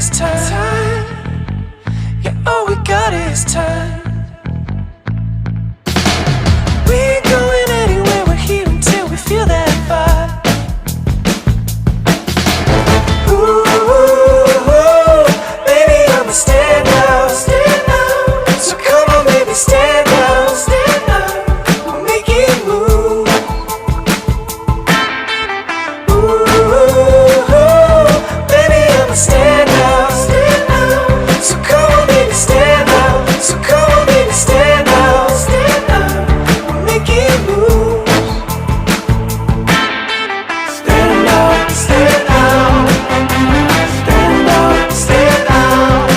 is time. Yeah, all we got is time. We ain't going anywhere, we're here until we feel that vibe. Ooh, baby, I'm a stand out. So come on, baby, stand out. We'll make it move. Ooh, baby, I'm a stand out. So come on, baby, stand out. So come on, baby, stand out. We'll make it move. Stand out, stand out. Stand out, stand out.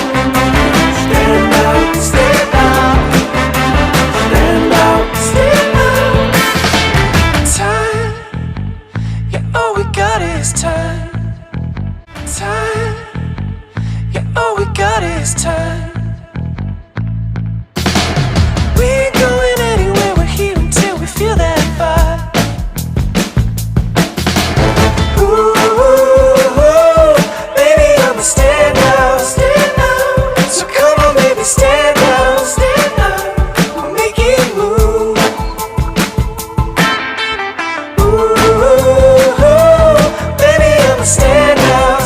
Stand out, stand out. Stand out, stand out. Time, yeah, all we got is time. Time, yeah, all we got is time. We ain't going anywhere, we're here until we feel that vibe. Ooh, baby, I'm a stand out. So come on, baby, stand out. We'll make it move. Ooh, baby, I'm a stand out.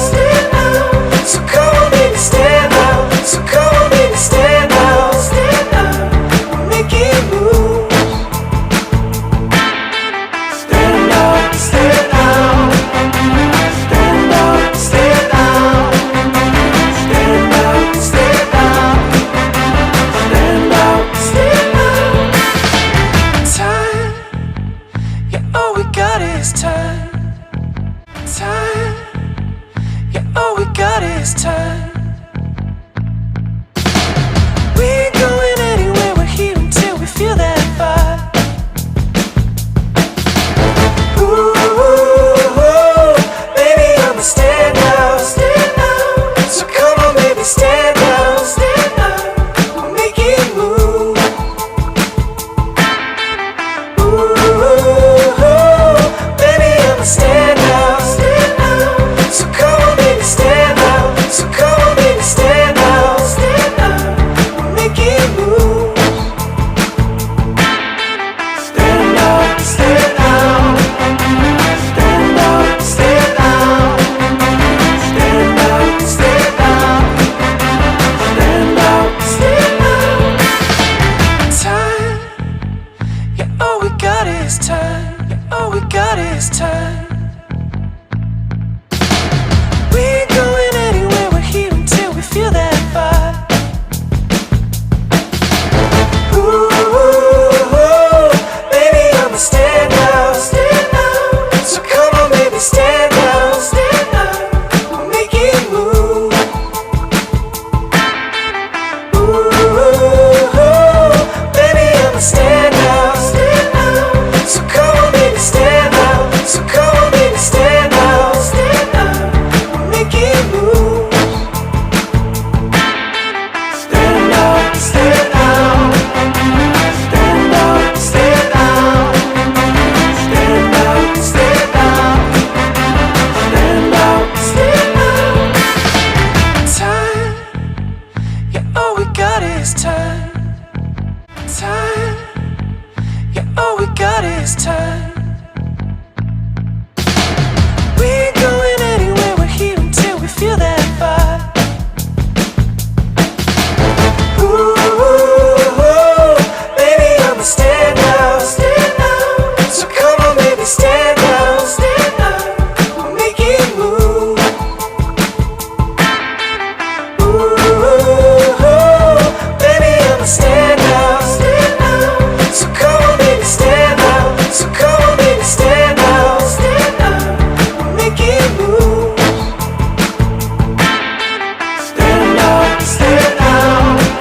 So come on, baby, stand out. So come on, baby, stand out. We'll make it move. Stand out, stand out. Stand out, stand out. Stand out, stand out. Stand out, stand out. Time, yeah, all we got is time. Time, yeah, all we got is time.